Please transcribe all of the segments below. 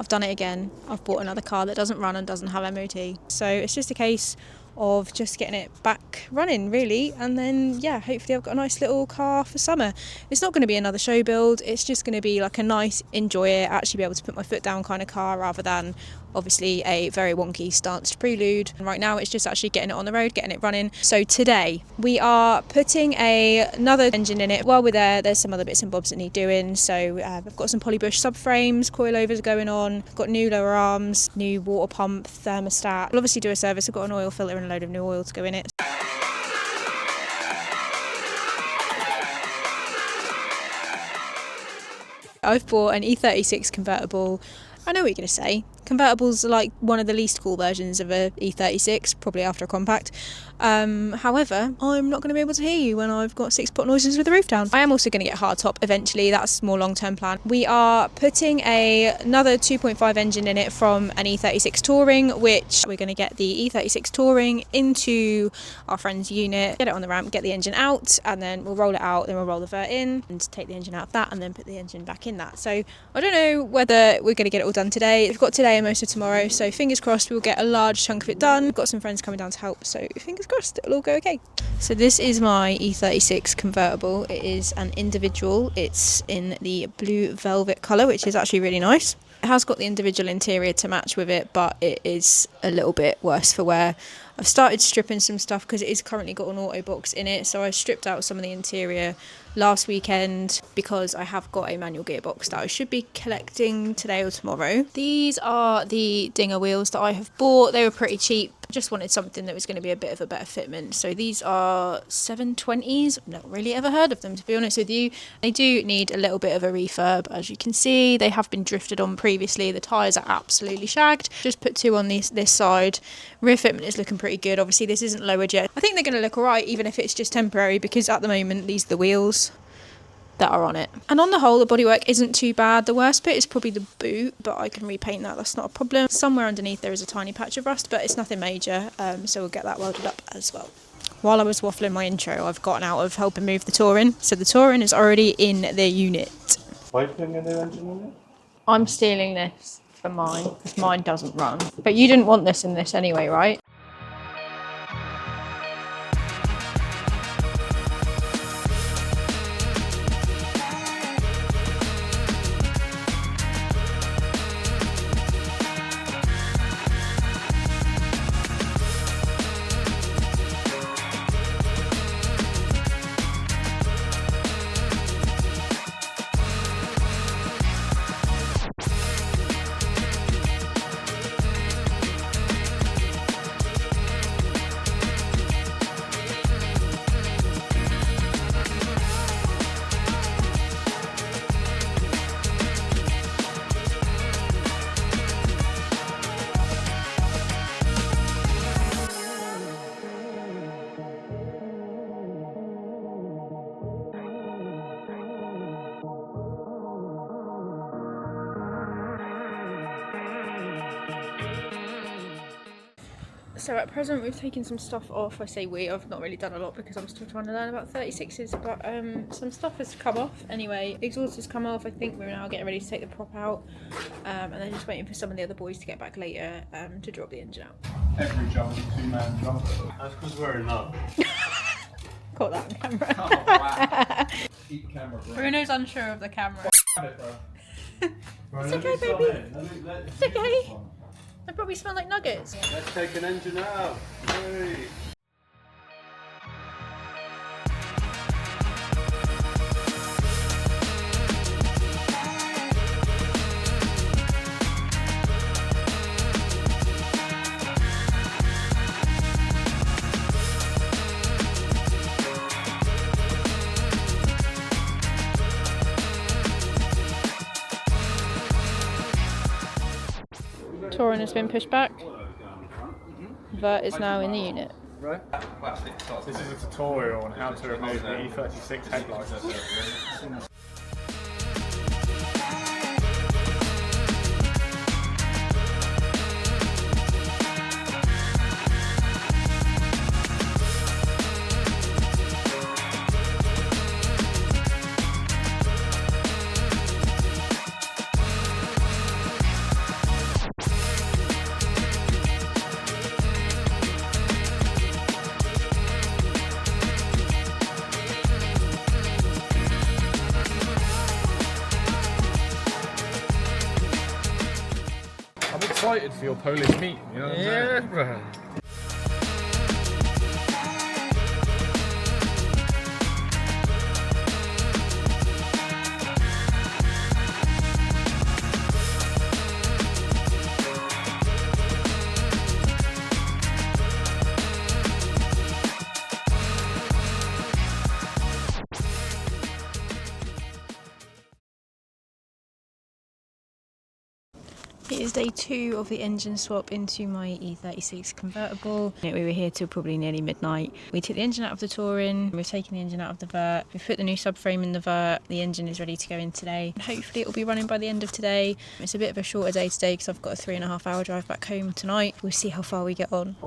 I've done it again. I've bought another car that doesn't run and doesn't have MOT. So it's just a case of just getting it back running, really, and then hopefully I've got a nice little car for summer. It's not going to be another show build, it's just going to be like a nice, enjoy it, actually be able to put my foot down kind of car, rather than obviously a very wonky stanced Prelude. And right now it's just actually getting it on the road, getting it running. So today we are putting another engine in it. While we're there's some other bits and bobs that need doing. So I've got some polybush subframes, coilovers going on, got new lower arms, new water pump, thermostat. We'll obviously do a service. I've got an oil filter and a load of new oil to go in it. I've bought an E36 convertible. I know what you're going to say. Convertibles are like one of the least cool versions of a E36, probably after a compact. However, I'm not going to be able to hear you when I've got 6 pot noises with the roof down. I am also going to get hardtop eventually. That's more long-term plan. We are putting another 2.5 engine in it from an E36 Touring, which we're going to get the E36 Touring into our friend's unit, get it on the ramp, get the engine out, and then we'll roll it out, then we'll roll the vert in and take the engine out of that and then put the engine back in that. So I don't know whether we're going to get it all done today. We've got today and most of tomorrow, so fingers crossed we'll get a large chunk of it done. We've got some friends coming down to help, so fingers crossed it'll all go okay. So this is my E36 convertible. It is an individual. It's in the blue velvet colour, which is actually really nice. It has got the individual interior to match with it, but it is a little bit worse for wear. I've started stripping some stuff because it is currently got an auto box in it, so I stripped out some of the interior last weekend because I have got a manual gearbox that I should be collecting today or tomorrow. These are the Dinger wheels that I have bought. They were pretty cheap. Just wanted something that was going to be a bit of a better fitment. So these are 720s. I've not really ever heard of them, to be honest with you. They do need a little bit of a refurb. As you can see, they have been drifted on previously. The tyres are absolutely shagged. Just put 2 on this side. Rear fitment is looking pretty good. Obviously this isn't lowered yet. I think they're going to look alright even if it's just temporary, because at the moment these are the wheels that are on it. And on the whole, the bodywork isn't too bad. The worst bit is probably the boot, but I can repaint that, that's not a problem. Somewhere underneath there is a tiny patch of rust, but it's nothing major, so we'll get that welded up as well. While I was waffling my intro, I've gotten out of helping move the Touring, so the Touring is already in the unit. Plaything a new engine in it? I'm stealing this for mine, because mine doesn't run. But you didn't want this in this anyway, right? So at present we've taken some stuff off. I say we, I've not really done a lot because I'm still trying to learn about 36s, but some stuff has come off anyway. Exhaust has come off. I think we're now getting ready to take the prop out, and then just waiting for some of the other boys to get back later to drop the engine out. Every jump is a 2-man jump. That's because we're in love. Caught that on camera. Oh, wow. Keep camera, bro. Bruno's unsure of the camera. It's okay, baby. It's okay. They probably smell like nuggets. Let's take an engine out. Hey. Touring has been pushed back. Vert is now in the unit. Right. This is a tutorial on how to remove the E36 headlights. excited for your Polish meet, you know what I'm saying? bro. It is day 2 of the engine swap into my E36 convertible. We were here till probably nearly midnight. We took the engine out of the Touring, we've taken the engine out of the Vert, we've put the new subframe in the Vert, the engine is ready to go in today. Hopefully it will be running by the end of today. It's a bit of a shorter day today because I've got a 3.5 hour drive back home tonight. We'll see how far we get on.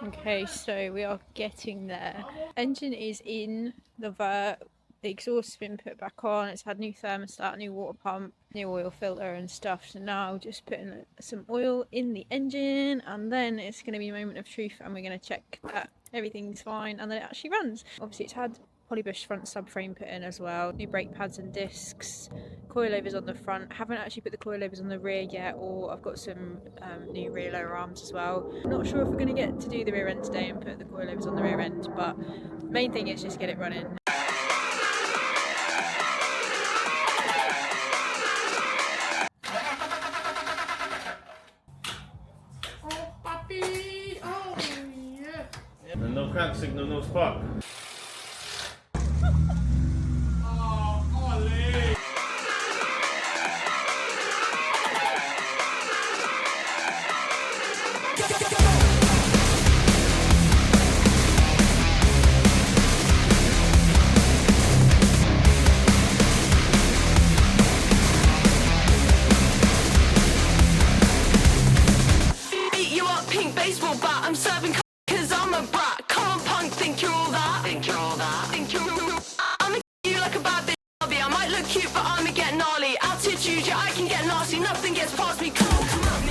Okay, so we are getting there. Engine is in the Vert, the exhaust has been put back on, it's had new thermostat, new water pump, new oil filter and stuff. So now just putting some oil in the engine and then it's going to be a moment of truth and we're going to check that everything's fine and then it actually runs. Obviously it's had polybush front subframe put in as well, new brake pads and discs, coilovers on the front. I haven't actually put the coilovers on the rear yet, or I've got some new rear lower arms as well. I'm not sure if we're going to get to do the rear end today and put the coilovers on the rear end, but main thing is just get it running. Oh, puppy! Oh, yeah. And no crack signal, no spark. Oh, Ollie! Beat you up, pink baseball bat. I'm serving cause I'm a brat. Come on, punk, think you're all that. Think you're all that. Think you're I'ma you like a bad bitch. I might look cute, but I'ma get gnarly. Attitude, yeah, I can get nasty. Nothing gets past me. Come on,